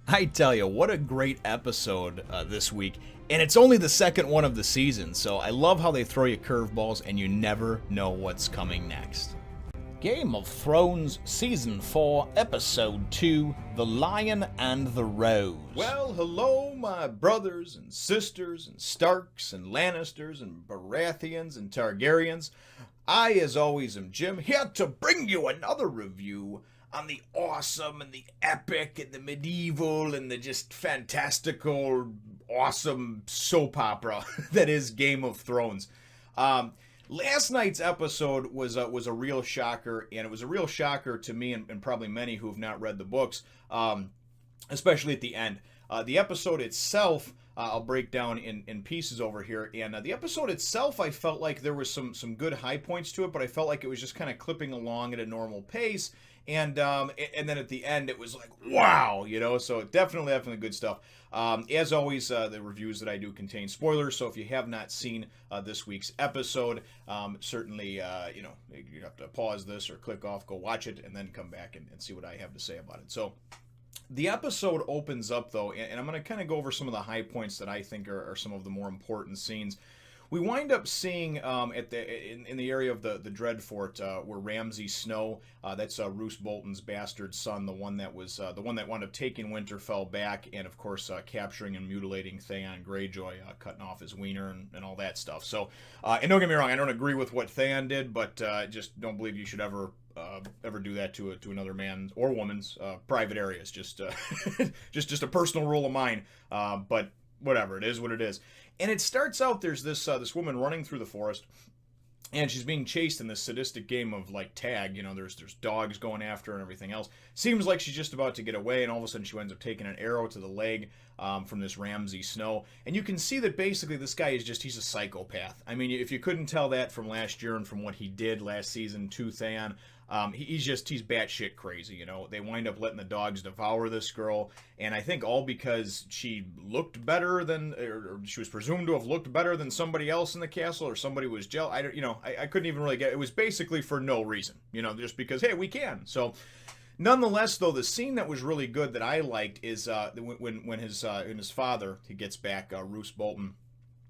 I tell you, what a great episode this week. And it's only the second one of the season, so I love how they throw you curveballs and you never know what's coming next. Game of Thrones Season 4, Episode 2, The Lion and the Rose. Well, hello, my brothers and sisters and Starks and Lannisters and Baratheons and Targaryens. I, as always, am Jim, here to bring you another review on the awesome and the epic and the medieval and the just fantastical, awesome soap opera that is Game of Thrones. Last night's episode was a real shocker, and it was a real shocker to me and probably many who have not read the books, especially at the end. The episode itself, I'll break down in pieces over here, and the episode itself, I felt like there was some good high points to it, but I felt like it was just kind of clipping along at a normal pace. And then at the end, it was like, wow, so definitely good stuff. As always, the reviews that I do contain spoilers, so if you have not seen this week's episode, certainly, you have to pause this or click off, go watch it, and then come back and see what I have to say about it. So the episode opens up, though, and I'm going to kind of go over some of the high points that I think are some of the more important scenes. We wind up seeing in the area of the Dreadfort where Ramsay Snow, that's Roose Bolton's bastard son, the one that wound up taking Winterfell back, and of course capturing and mutilating Theon Greyjoy, cutting off his wiener and all that stuff. So, and don't get me wrong, I don't agree with what Theon did, but just don't believe you should ever do that to another man's or woman's private areas. Just just a personal rule of mine. But whatever, it is what it is. And it starts out, there's this woman running through the forest, and she's being chased in this sadistic game of like tag. There's dogs going after her and everything else. Seems like she's just about to get away, and all of a sudden she ends up taking an arrow to the leg from this Ramsay Snow. And you can see that basically this guy he's a psychopath. I mean, if you couldn't tell that from last year and from what he did last season to Theon, he's batshit crazy. They wind up letting the dogs devour this girl, and I think all because she looked better than, or she was presumed to have looked better than somebody else in the castle, or somebody was jealous. I couldn't even really get. It was basically for no reason. Just because, hey, we can. So, nonetheless, though, the scene that was really good that I liked is when his father, he gets back, Roose Bolton.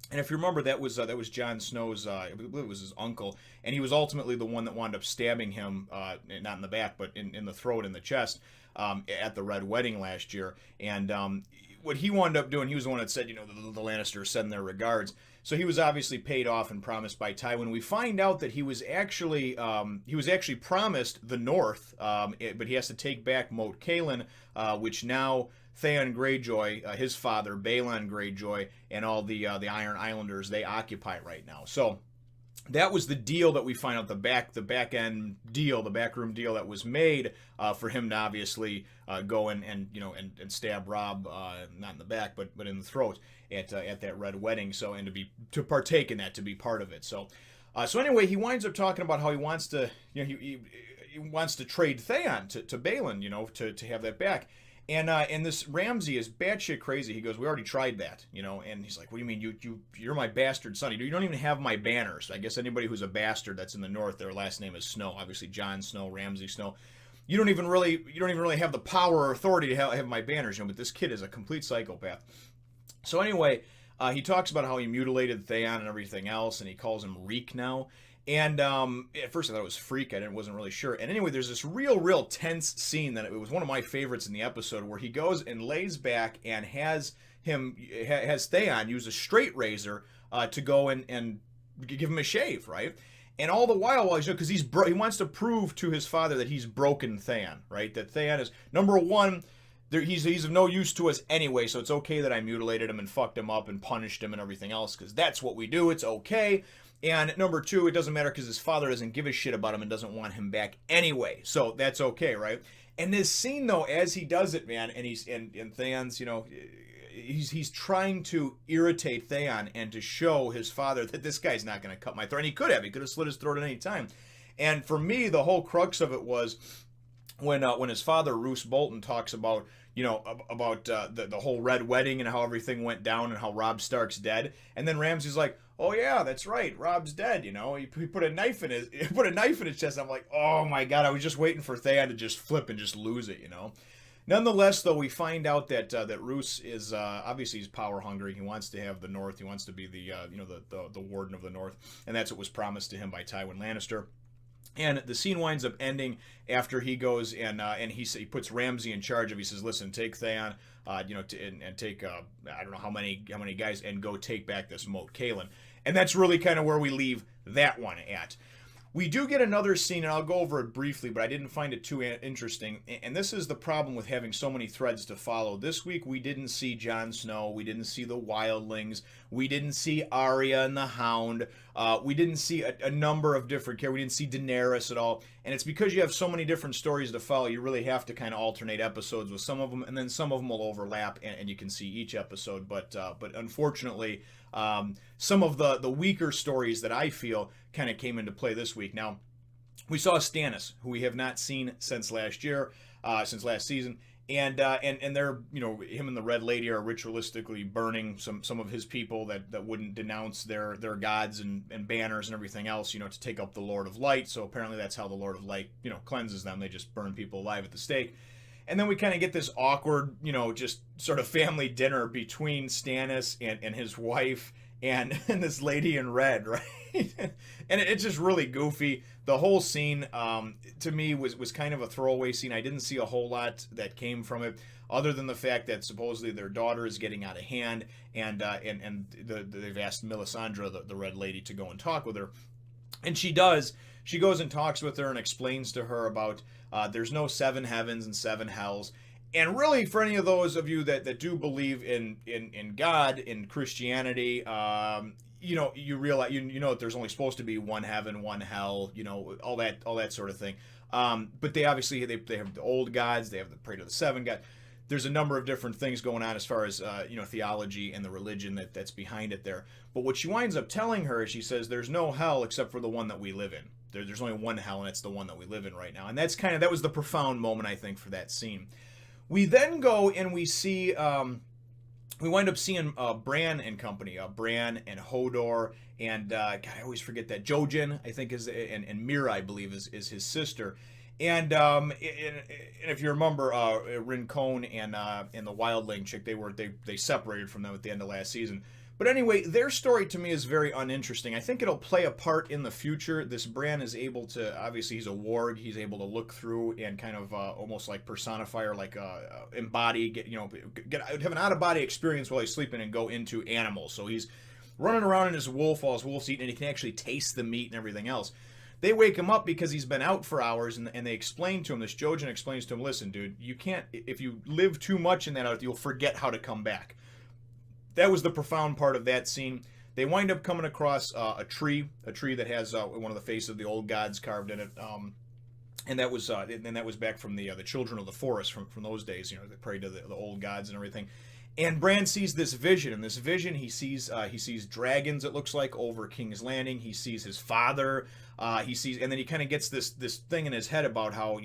And if you remember, that was Jon Snow's, I believe it was his uncle, and he was ultimately the one that wound up stabbing him, not in the back, but in the throat, in the chest, at the Red Wedding last year. And what he wound up doing, he was the one that said, the Lannisters send their regards. So he was obviously paid off and promised by Tywin. We find out that he was actually promised the North, but he has to take back Moat Cailin, which now Theon Greyjoy, his father, Balon Greyjoy, and all the Iron Islanders, they occupy right now. So that was the deal that we find out, the back-end deal, the backroom deal that was made for him to obviously go and stab Robb, not in the back, but in the throat at that Red Wedding. So, and to partake in that, to be part of it. So anyway, he winds up talking about how he wants to, he wants to trade Theon to Balon, to have that back. And this Ramsay is batshit crazy. He goes, we already tried that, and he's like, what do you mean? You're my bastard son. You don't even have my banners. I guess anybody who's a bastard that's in the North, their last name is Snow. Obviously, Jon Snow, Ramsay Snow. You don't even really have the power or authority to have my banners, but this kid is a complete psychopath. So anyway, he talks about how he mutilated Theon and everything else, and he calls him Reek now. And at first I thought it was Freak. I wasn't really sure. And anyway, there's this real tense scene that it was one of my favorites in the episode, where he goes and lays back and has Theon use a straight razor to go and give him a shave, right? And all the while because he wants to prove to his father that he's broken Theon, right? That Theon is, number one, he's of no use to us anyway, so it's okay that I mutilated him and fucked him up and punished him and everything else, because that's what we do. It's okay. And number two, it doesn't matter because his father doesn't give a shit about him and doesn't want him back anyway. So that's okay, right? And this scene, though, as he does it, man, and Theon's, he's trying to irritate Theon and to show his father that this guy's not going to cut my throat. And he could have slit his throat at any time. And for me, the whole crux of it was when his father, Roose Bolton, talks about the whole Red Wedding and how everything went down and how Robb Stark's dead, and then Ramsay's like, oh yeah, that's right, Robb's dead. He put a knife in his chest. I'm like, oh my god, I was just waiting for Theon to just flip and just lose it. Nonetheless, though, we find out that Roose is obviously he's power hungry. He wants to have the North. He wants to be the warden of the North, and that's what was promised to him by Tywin Lannister. And the scene winds up ending after he goes and he puts Ramsay in charge of. He says, "Listen, take Theon, and take I don't know how many guys, and go take back this moat, Kaelin." And that's really kind of where we leave that one at. We do get another scene, and I'll go over it briefly, but I didn't find it too interesting. And this is the problem with having so many threads to follow. This week, we didn't see Jon Snow. We didn't see the Wildlings. We didn't see Arya and the Hound. We didn't see a number of different characters. We didn't see Daenerys at all. And it's because you have so many different stories to follow, you really have to kind of alternate episodes with some of them, and then some of them will overlap, and you can see each episode. But unfortunately, some of the weaker stories that I feel kind of came into play this week. Now, we saw Stannis, who we have not seen since last year, since last season, and they're, him and the Red Lady are ritualistically burning some of his people that wouldn't denounce their gods and banners and everything else, to take up the Lord of Light. So apparently that's how the Lord of Light, cleanses them. They just burn people alive at the stake. And then we kind of get this awkward, just sort of family dinner between Stannis and his wife and this lady in red, right? And it's just really goofy. The whole scene, to me, was kind of a throwaway scene. I didn't see a whole lot that came from it, other than the fact that supposedly their daughter is getting out of hand, and they've asked Melisandre, the red lady, to go and talk with her. And she does. She goes and talks with her and explains to her about there's no 7 heavens and 7 hells. And really, for any of those of you that do believe in God, in Christianity, you realize that there's only supposed to be 1 heaven, 1 hell, all that sort of thing. But they obviously they have the old gods, they have the pray to the 7 gods. There's a number of different things going on as far as theology and the religion that's behind it there. But what she winds up telling her is, she says, there's no hell except for the one that we live in. There's only one hell, and it's the one that we live in right now. And that was the profound moment, I think, for that scene. We then go and we see, we wind up seeing Bran and company, Bran and Hodor, and God, I always forget that, Jojen, I think, and Mira, I believe, is his sister. And if you remember, Rincon and the Wildling chick, they separated from them at the end of last season. But anyway, their story to me is very uninteresting. I think it'll play a part in the future. This Bran is able to, obviously he's a warg, he's able to look through and kind of almost like personify or like embody, have an out-of-body experience while he's sleeping and go into animals. So he's running around in his wolf while his wolf's eating, and he can actually taste the meat and everything else. They wake him up because he's been out for hours, and they explain to him, this Jojen explains to him, listen, dude, you can't, if you live too much in that earth, you'll forget how to come back. That was the profound part of that scene. They wind up coming across a tree that has one of the faces of the old gods carved in it, and that was back from the children of the forest from those days. They prayed to the old gods and everything. And Bran sees this vision. In this vision, he sees dragons, it looks like, over King's Landing. He sees his father. And then he kind of gets this thing in his head about how,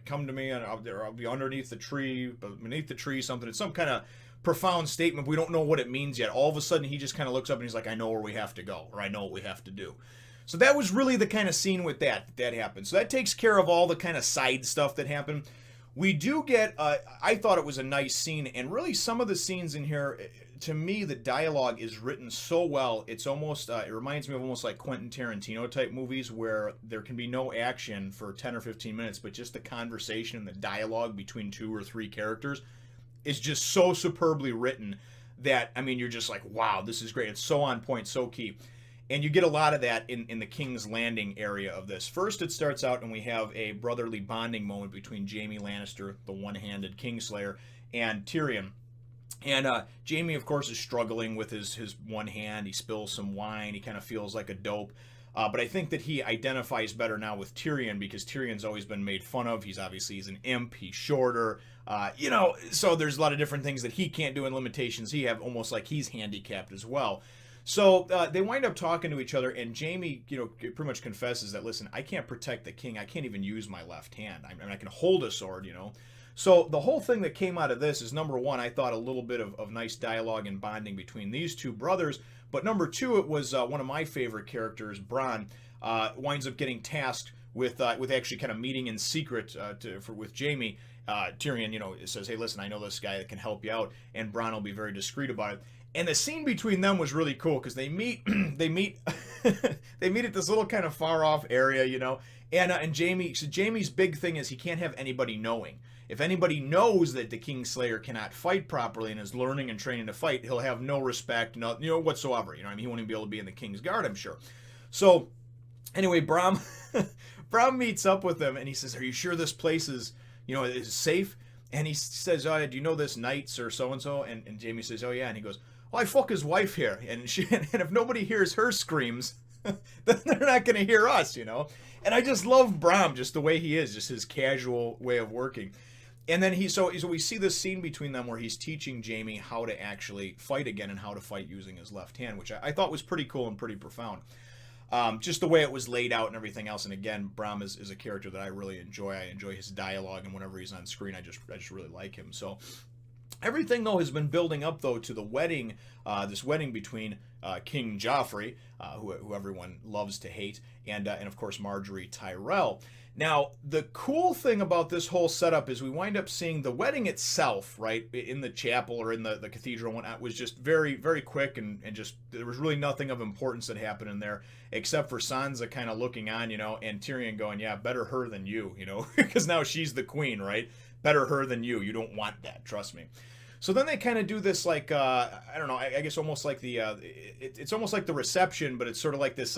come to me and I'll be underneath the tree, beneath the tree, something. It's some kind of profound statement. We don't know what it means yet. All of a sudden, he just kind of looks up and he's like, I know where we have to go, or I know what we have to do. So that was really the kind of scene with that happened. So that takes care of all the kind of side stuff that happened. We do get, I thought it was a nice scene, and really some of the scenes in here, to me, the dialogue is written so well, it's almost, it reminds me of almost like Quentin Tarantino type movies where there can be no action for 10 or 15 minutes, but just the conversation and the dialogue between 2 or 3 characters is just so superbly written that, I mean, you're just like, wow, this is great. It's so on point, so key. And you get a lot of that in the King's Landing area of this. First, it starts out and we have a brotherly bonding moment between Jaime Lannister, the one-handed Kingslayer, and Tyrion. And Jaime, of course, is struggling with his one hand. He spills some wine. He kind of feels like a dope. But I think that he identifies better now with Tyrion because Tyrion's always been made fun of. He's an imp. He's shorter. So there's a lot of different things that he can't do and limitations he have, almost like he's handicapped as well. So they wind up talking to each other, and Jaime, pretty much confesses that, listen, I can't protect the king. I can't even use my left hand. I mean, I can hold a sword, So the whole thing that came out of this is, number one, I thought a little bit of nice dialogue and bonding between these 2 brothers. But number 2, it was one of my favorite characters, Bronn, winds up getting tasked with actually kind of meeting in secret with Jaime Tyrion, says, hey, listen, I know this guy that can help you out, and Bronn will be very discreet about it. And the scene between them was really cool because they meet, they meet at this little kind of far off area, and Jaime's big thing is he can't have anybody knowing. If anybody knows that the Kingslayer cannot fight properly and is learning and training to fight, he'll have no respect, whatsoever. He won't even be able to be in the King's Guard, I'm sure. So, anyway, Brom meets up with them and he says, "Are you sure this place is safe?" And he says, "Oh, do you know this Knights or so and so?" And Jaime says, "Oh yeah." And he goes, "Well, I fuck his wife here, and if nobody hears her screams, then they're not going to hear us, And I just love Brom, just the way he is, just his casual way of working. And then so we see this scene between them where he's teaching Jaime how to actually fight again and how to fight using his left hand, which I thought was pretty cool and pretty profound. Just the way it was laid out and everything else. And again, Brom is a character that I really enjoy. I enjoy his dialogue, and whenever he's on screen, I just really like him. So everything, though, has been building up, though, to the wedding, this wedding between King Joffrey, who everyone loves to hate, and of course, Marjorie Tyrell. Now, the cool thing about this whole setup is we wind up seeing the wedding itself, right, in the chapel or in the cathedral and whatnot, was just very, very quick, and just, there was really nothing of importance that happened in there, except for Sansa kind of looking on, and Tyrion going, yeah, better her than you, because now she's the queen, right? Better her than you. You don't want that, trust me. So then they kind of do this, like, I don't know, I guess almost like it's almost like the reception, but it's sort of like this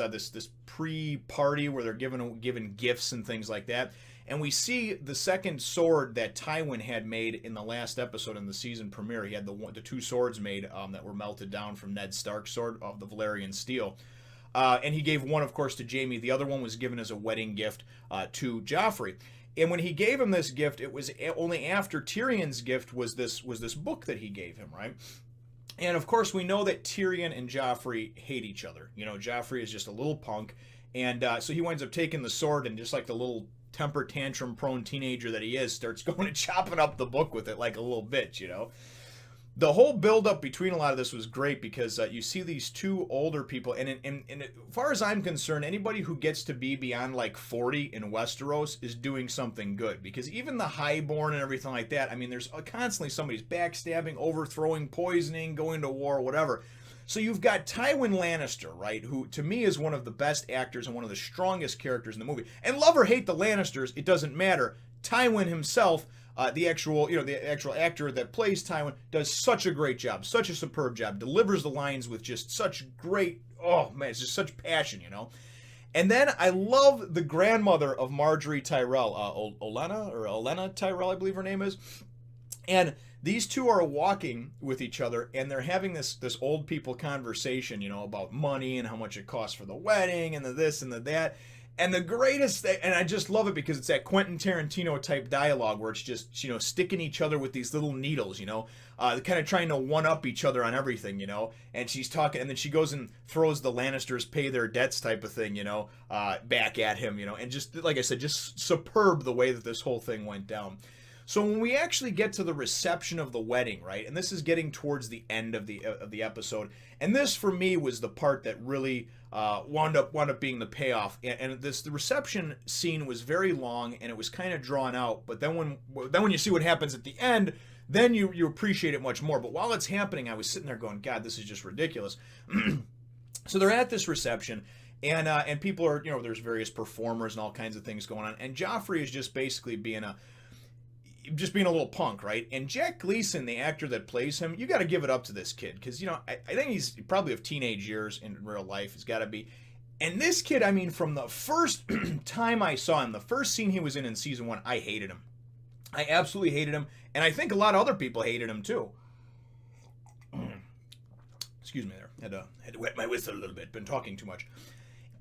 pre-party where they're given gifts and things like that. And we see the second sword that Tywin had made in the last episode in the season premiere. He had the two swords made that were melted down from Ned Stark's sword of the Valyrian steel. And he gave one, of course, to Jaime. The other one was given as a wedding gift to Joffrey. And when he gave him this gift, it was only after Tyrion's gift was this book that he gave him, right? And of course, we know that Tyrion and Joffrey hate each other. Joffrey is just a little punk, and so he winds up taking the sword and, just like the little temper tantrum prone teenager that he is, starts going and chopping up the book with it like a little bitch, The whole build-up between a lot of this was great because you see these two older people, and as far as I'm concerned, anybody who gets to be beyond like 40 in Westeros is doing something good, because even the highborn and everything like that, I mean, there's constantly somebody's backstabbing, overthrowing, poisoning, going to war, whatever. So you've got Tywin Lannister, right, who to me is one of the best actors and one of the strongest characters in the movie. And love or hate the Lannisters, it doesn't matter. Tywin himself, the actual actor that plays Tywin, does such a great job, such a superb job, delivers the lines with just such great, oh man, it's just such passion, And then I love the grandmother of Marjorie Tyrell, Olenna Tyrell, I believe her name is. And these two are walking with each other, and they're having this old people conversation, about money and how much it costs for the wedding and the this and the that. And the greatest thing, and I just love it because it's that Quentin Tarantino type dialogue where it's just, sticking each other with these little needles, kind of trying to one-up each other on everything, and she's talking, and then she goes and throws the Lannisters pay their debts type of thing, back at him, and just, like I said, just superb the way that this whole thing went down. So when we actually get to the reception of the wedding, right, and this is getting towards the end of the episode, and this for me was the part that really wound up being the payoff. And the reception scene was very long and it was kind of drawn out. But then when you see what happens at the end, then you appreciate it much more. But while it's happening, I was sitting there going, God, this is just ridiculous. So they're at this reception. And people are, there's various performers and all kinds of things going on. And Joffrey is just basically being a little punk, right? And Jack Gleason, the actor that plays him, you got to give it up to this kid, because I think he's probably of teenage years in real life. He's got to be. And this kid, I mean, from the first time I saw him, the first scene he was in season 1, I hated him. I absolutely hated him, and I think a lot of other people hated him too. Excuse me, there had to wet my whistle a little bit. Been talking too much.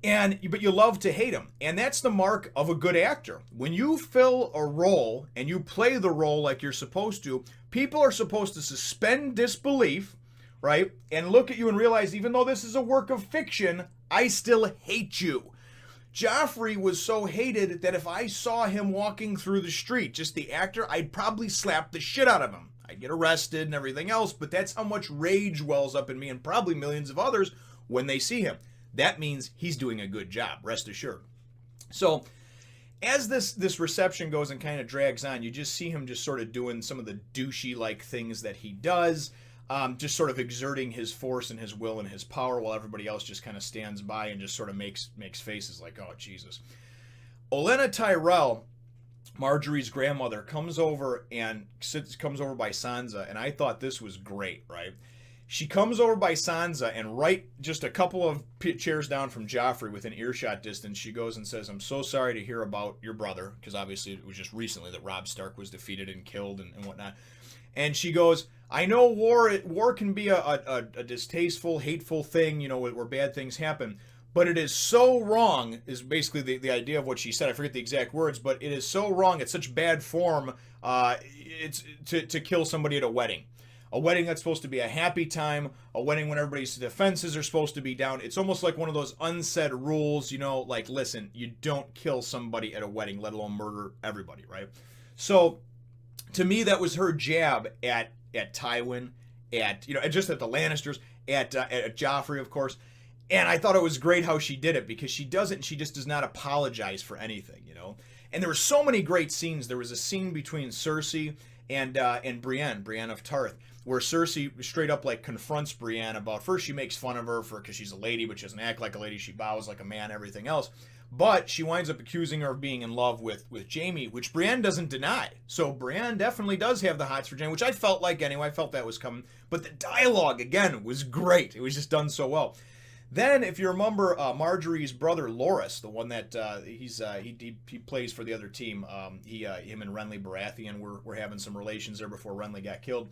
But you love to hate him. And that's the mark of a good actor. When you fill a role and you play the role like you're supposed to, people are supposed to suspend disbelief, right? And look at you and realize, even though this is a work of fiction, I still hate you. Joffrey was so hated that if I saw him walking through the street, just the actor, I'd probably slap the shit out of him. I'd get arrested and everything else, but that's how much rage wells up in me and probably millions of others when they see him. That means he's doing a good job, rest assured. So as this reception goes and kind of drags on, you just see him just sort of doing some of the douchey like things that he does, just sort of exerting his force and his will and his power, while everybody else just kind of stands by and just sort of makes faces like, oh Jesus. Olenna Tyrell, Marjorie's grandmother, comes over by Sansa, and I thought this was great, right? She comes over by Sansa, and right just a couple of chairs down from Joffrey, within earshot distance, she goes and says, I'm so sorry to hear about your brother, because obviously it was just recently that Robb Stark was defeated and killed and whatnot. And she goes, I know war can be a distasteful, hateful thing, you know, where bad things happen, but it is so wrong, is basically the idea of what she said. I forget the exact words, but it is so wrong, it's such bad form, it's to kill somebody at a wedding. A wedding that's supposed to be a happy time, a wedding when everybody's defenses are supposed to be down. It's almost like one of those unsaid rules, you know, like, listen, you don't kill somebody at a wedding, let alone murder everybody, right? So, to me, that was her jab at Tywin, just at the Lannisters, at Joffrey, of course. And I thought it was great how she did it, because she just does not apologize for anything, you know? And there were so many great scenes. There was a scene between Cersei and Brienne of Tarth, where Cersei straight up like confronts Brienne about, first she makes fun of her because she's a lady, but she doesn't act like a lady, she bows like a man, everything else. But she winds up accusing her of being in love with Jaime, which Brienne doesn't deny. So Brienne definitely does have the hots for Jaime, which I felt like anyway. I felt that was coming. But the dialogue, again, was great. It was just done so well. Then, if you remember, Marjorie's brother Loras, the one that he plays for the other team, him and Renly Baratheon were having some relations there before Renly got killed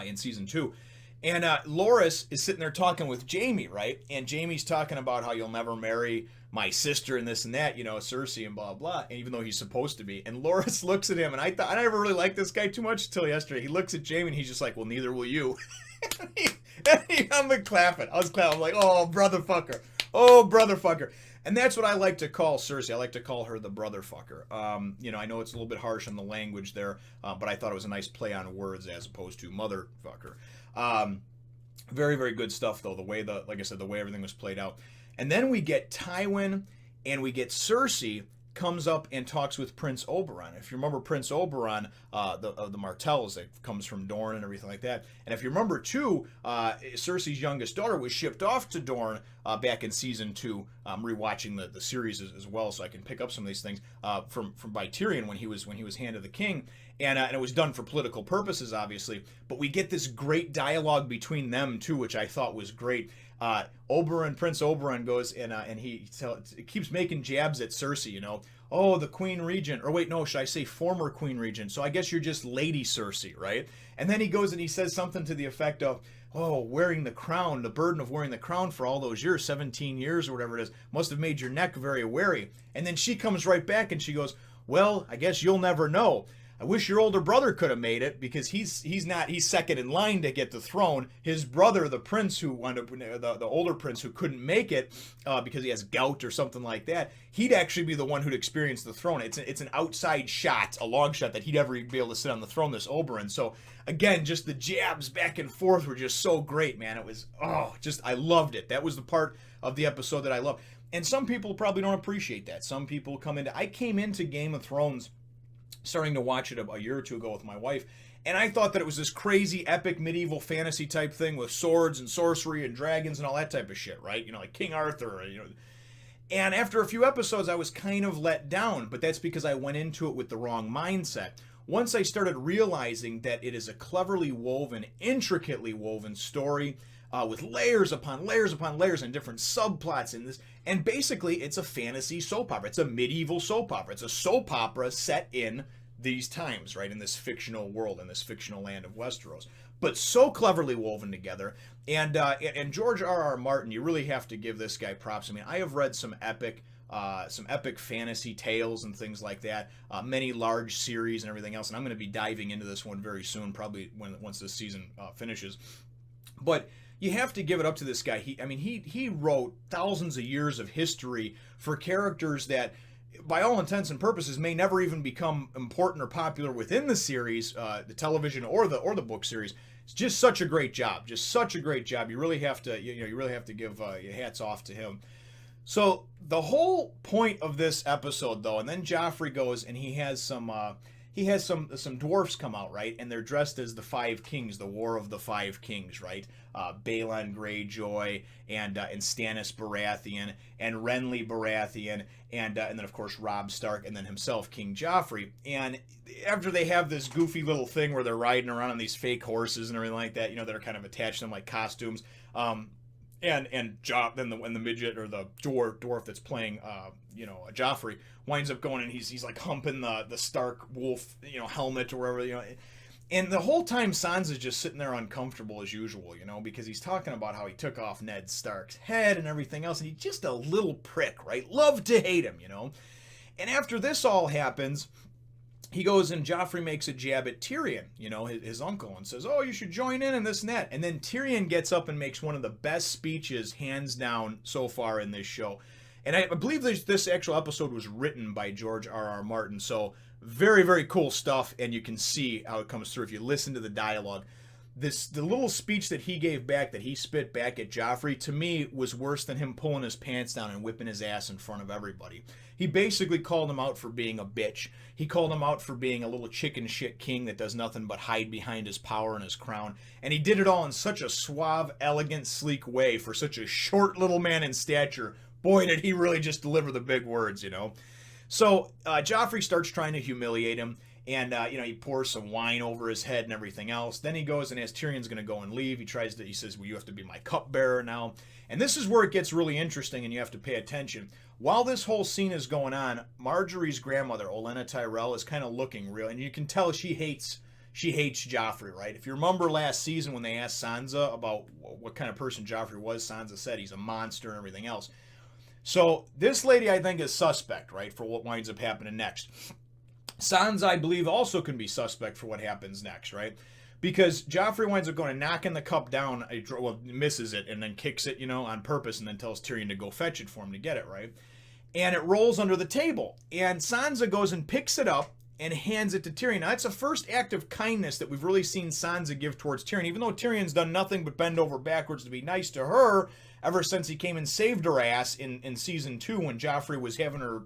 in season 2. And Loras is sitting there talking with Jaime, right? And Jaime's talking about how you'll never marry my sister and this and that, you know, Cersei and blah, blah. And even though he's supposed to be. And Loras looks at him, and I never really liked this guy too much until yesterday. He looks at Jaime, and he's just like, well, neither will you. I'm like clapping. I was clapping. I'm like, oh, brother fucker. Oh, brother fucker. And that's what I like to call Cersei. I like to call her the brother fucker. I know it's a little bit harsh on the language there, but I thought it was a nice play on words as opposed to mother fucker. Very, very good stuff, though. Like I said, the way everything was played out. And then we get Tywin and we get Cersei comes up and talks with Prince Oberyn. If you remember Prince Oberyn, the Martells that comes from Dorne and everything like that. And if you remember too, Cersei's youngest daughter was shipped off to Dorne back in season 2. I'm rewatching the series as well, so I can pick up some of these things from by Tyrion when he was Hand of the King. And it was done for political purposes, obviously. But we get this great dialogue between them too, which I thought was great. Prince Oberyn goes and he keeps making jabs at Cersei, you know. Oh, the Queen Regent. Or wait, no, should I say former Queen Regent? So I guess you're just Lady Cersei, right? And then he goes and he says something to the effect of, oh, wearing the crown, the burden of wearing the crown for all those years, 17 years or whatever it is, must have made your neck very weary. And then she comes right back and she goes, well, I guess you'll never know. I wish your older brother could have made it, because he's second in line to get the throne. His brother, the prince who wound up, the older prince who couldn't make it because he has gout or something like that, he'd actually be the one who'd experience the throne. It's an outside shot, a long shot, that he'd ever be able to sit on the throne, this Oberyn. So again, just the jabs back and forth were just so great, man. It was, I loved it. That was the part of the episode that I loved. And some people probably don't appreciate that. Some people I came into Game of Thrones starting to watch it a year or two ago with my wife, and I thought that it was this crazy epic medieval fantasy type thing with swords and sorcery and dragons and all that type of shit, right? You know, like King Arthur, you know. And after a few episodes, I was kind of let down, but that's because I went into it with the wrong mindset. Once I started realizing that it is a cleverly woven, intricately woven story with layers upon layers upon layers and different subplots in this, and basically it's a fantasy soap opera. It's a medieval soap opera. It's a soap opera set in these times, right, in this fictional world, in this fictional land of Westeros, but so cleverly woven together. And George R.R. Martin, you really have to give this guy props. I mean, I have read some epic fantasy tales and things like that, many large series and everything else, and I'm going to be diving into this one very soon, probably once this season finishes. But you have to give it up to this guy. He wrote thousands of years of history for characters that, by all intents and purposes, may never even become important or popular within the series, the television or the book series. It's just such a great job. Just such a great job. You really have to, you really have to give your hats off to him. So the whole point of this episode, though, and then Joffrey goes and he has some dwarfs come out, right, and they're dressed as the Five Kings, the War of the Five Kings, right? Balon Greyjoy and Stannis Baratheon and Renly Baratheon and then of course Robb Stark and then himself King Joffrey. And after they have this goofy little thing where they're riding around on these fake horses and everything like that, you know, that are kind of attached to them like costumes. Then the midget or the dwarf that's playing Joffrey winds up going and he's like humping the Stark wolf helmet or whatever. And the whole time Sansa's just sitting there uncomfortable as usual, because he's talking about how he took off Ned Stark's head and everything else, and he's just a little prick, right? Love to hate him. And after this all happens, he goes and Joffrey makes a jab at Tyrion, his uncle, and says, "Oh, you should join in this and that." And then Tyrion gets up and makes one of the best speeches, hands down, so far in this show. And I believe this actual episode was written by George R.R. Martin, so very, very cool stuff, and you can see how it comes through if you listen to the dialogue. The little speech that he gave back, that he spit back at Joffrey, to me was worse than him pulling his pants down and whipping his ass in front of everybody. He basically called him out for being a bitch. He called him out for being a little chicken shit king that does nothing but hide behind his power and his crown. And he did it all in such a suave, elegant, sleek way for such a short little man in stature. Boy, did he really just deliver the big words, So Joffrey starts trying to humiliate him. And, he pours some wine over his head and everything else. Then he goes and as Tyrion's going to go and leave, he says, "Well, you have to be my cupbearer now." And this is where it gets really interesting and you have to pay attention. While this whole scene is going on, Marjorie's grandmother, Olenna Tyrell, is kind of looking real. And you can tell she hates Joffrey, right? If you remember last season when they asked Sansa about what kind of person Joffrey was, Sansa said he's a monster and everything else. So this lady, I think, is suspect, right, for what winds up happening next. Sansa, I believe, also can be suspect for what happens next, right? Because Joffrey winds up going and knocking the cup down, misses it, and then kicks it, on purpose, and then tells Tyrion to go fetch it for him to get it, right? And it rolls under the table. And Sansa goes and picks it up and hands it to Tyrion. Now, that's the first act of kindness that we've really seen Sansa give towards Tyrion, even though Tyrion's done nothing but bend over backwards to be nice to her ever since he came and saved her ass in season 2 when Joffrey was having her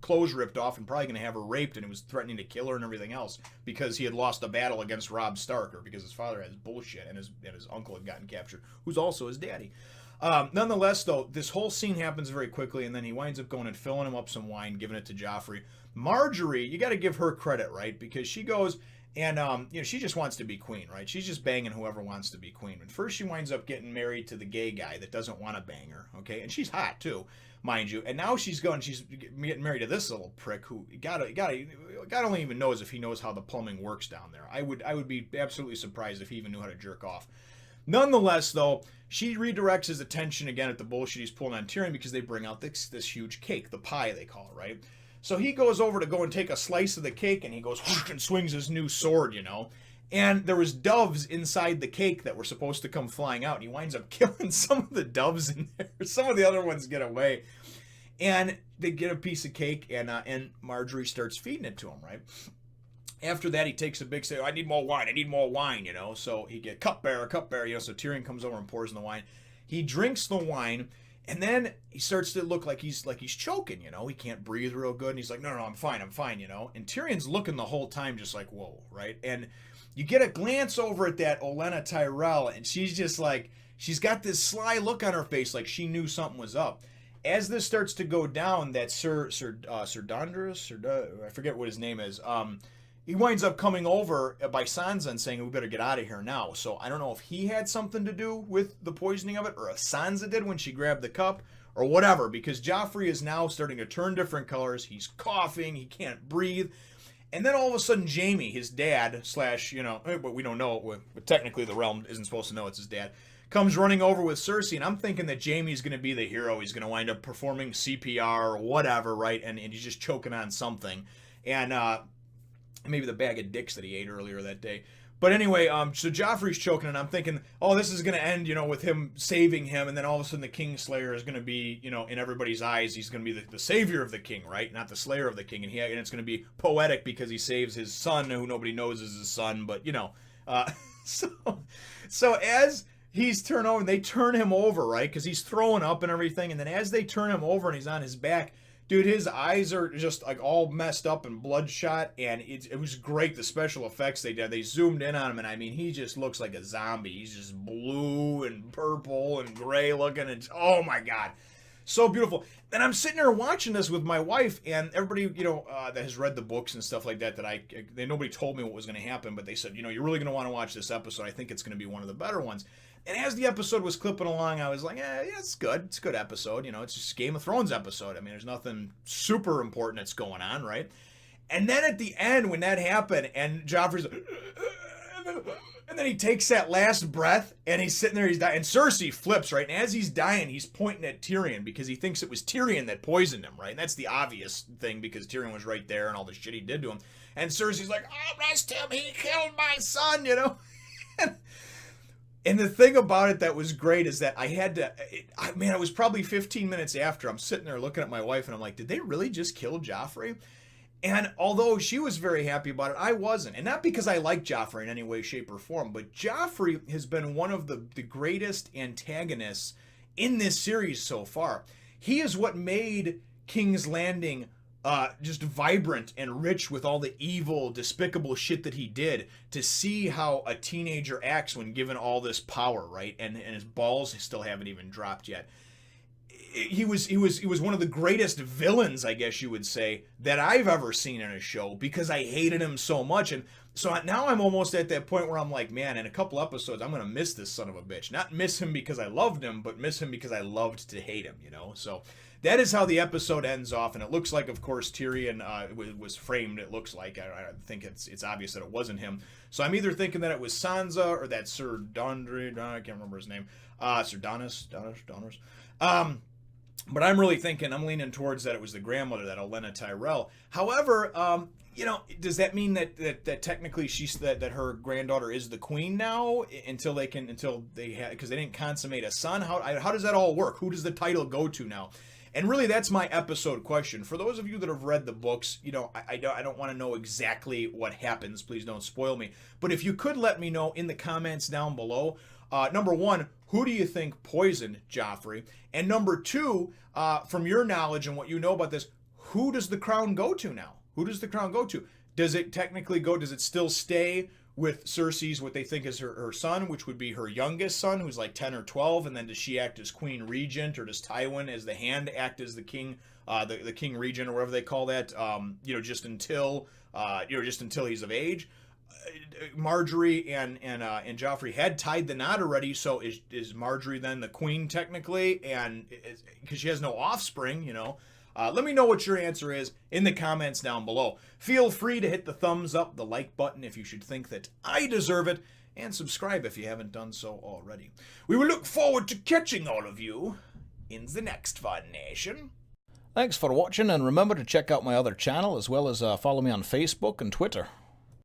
clothes ripped off and probably going to have her raped and he was threatening to kill her and everything else because he had lost a battle against Robb Stark, or because his father had his bullshit and his uncle had gotten captured, who's also his daddy. Nonetheless, though, this whole scene happens very quickly, and then he winds up going and filling him up some wine, giving it to Joffrey. Marjorie, you got to give her credit, right? Because she goes and she just wants to be queen, right? She's just banging whoever wants to be queen. But first, she winds up getting married to the gay guy that doesn't want to bang her, okay? And she's hot too, mind you. And now she's getting married to this little prick who God only even knows if he knows how the plumbing works down there. I would be absolutely surprised if he even knew how to jerk off. Nonetheless, though, she redirects his attention again at the bullshit he's pulling on Tyrion because they bring out this huge cake, the pie they call it, right? So he goes over to go and take a slice of the cake, and he goes and swings his new sword, And there was doves inside the cake that were supposed to come flying out, and he winds up killing some of the doves in there. Some of the other ones get away, and they get a piece of cake, and Marjorie starts feeding it to him, right? After that, he takes a big say, "I need more wine, So he get cupbearer, So Tyrion comes over and pours in the wine. He drinks the wine, and then he starts to look like he's choking, He can't breathe real good, and he's like, no, I'm fine, And Tyrion's looking the whole time just like, whoa, right? And you get a glance over at that Olenna Tyrell, and she's just like, she's got this sly look on her face like she knew something was up. As this starts to go down, that Sir Dondros, I forget what his name is, he winds up coming over by Sansa and saying, "We better get out of here now." So I don't know if he had something to do with the poisoning of it, or if Sansa did when she grabbed the cup, or whatever, because Joffrey is now starting to turn different colors. He's coughing, he can't breathe. And then all of a sudden, Jaime, his dad, but we don't know, but technically the realm isn't supposed to know it's his dad, comes running over with Cersei, and I'm thinking that Jaime's going to be the hero. He's going to wind up performing CPR or whatever, right? And he's just choking on something. And, maybe the bag of dicks that he ate earlier that day. But anyway, so Joffrey's choking, and I'm thinking, oh, this is going to end, with him saving him, and then all of a sudden the Kingslayer is going to be, in everybody's eyes, he's going to be the savior of the king, right? Not the slayer of the king, and it's going to be poetic because he saves his son, who nobody knows is his son, but, so as he's turned over, and they turn him over, right? Because he's throwing up and everything. And then as they turn him over and he's on his back, dude, his eyes are just like all messed up and bloodshot. And it was great, the special effects they did. They zoomed in on him, and I mean, he just looks like a zombie. He's just blue and purple and gray looking. And oh my God. So beautiful. And I'm sitting there watching this with my wife, and everybody, that has read the books and stuff like that, nobody told me what was going to happen, but they said, you're really going to want to watch this episode. I think it's going to be one of the better ones. And as the episode was clipping along, I was like, yeah, it's good. It's a good episode. It's just a Game of Thrones episode. I mean, there's nothing super important that's going on, right? And then at the end, when that happened, and Joffrey's like, and then he takes that last breath, and he's sitting there, he's dying. And Cersei flips, right? And as he's dying, he's pointing at Tyrion because he thinks it was Tyrion that poisoned him, right? And that's the obvious thing because Tyrion was right there and all the shit he did to him. And Cersei's like, arrest him, he killed my son, And the thing about it that was great is that I had to, it was probably 15 minutes after. I'm sitting there looking at my wife, and I'm like, did they really just kill Joffrey? And although she was very happy about it, I wasn't. And not because I like Joffrey in any way, shape, or form, but Joffrey has been one of the greatest antagonists in this series so far. He is what made King's Landing just vibrant and rich with all the evil, despicable shit that he did, to see how a teenager acts when given all this power, right? And his balls still haven't even dropped yet. He was one of the greatest villains, I guess you would say, that I've ever seen in a show because I hated him so much. And so now I'm almost at that point where I'm like, man, in a couple episodes, I'm going to miss this son of a bitch. Not miss him because I loved him, but miss him because I loved to hate him, So that is how the episode ends off. And it looks like, of course, Tyrion was framed, it looks like. I think it's obvious that it wasn't him. So I'm either thinking that it was Sansa or that Sir Dondry, I can't remember his name, Sir Donus. But I'm leaning towards that it was the grandmother, that Olenna Tyrell. However, does that mean that technically that her granddaughter is the queen now until they because they didn't consummate a son? How does that all work? Who does the title go to now? And really, that's my episode question. For those of you that have read the books, I don't want to know exactly what happens. Please don't spoil me. But if you could let me know in the comments down below, number one, who do you think poisoned Joffrey? And number two, from your knowledge and what you know about this, who does the crown go to now? Who does the crown go to? Does it still stay with Cersei's, what they think is her son, which would be her youngest son, who's like 10 or 12, and then does she act as queen regent, or does Tywin as the hand act as the king, the king regent, or whatever they call that, just until he's of age? Marjorie and Joffrey had tied the knot already, so is Marjorie then the queen technically? And because she has no offspring, let me know what your answer is in the comments down below. Feel free to hit the thumbs up, the like button if you should think that I deserve it, and subscribe if you haven't done so already. We will look forward to catching all of you in the next Fun Nation. Thanks for watching, and remember to check out my other channel as well as follow me on Facebook and Twitter.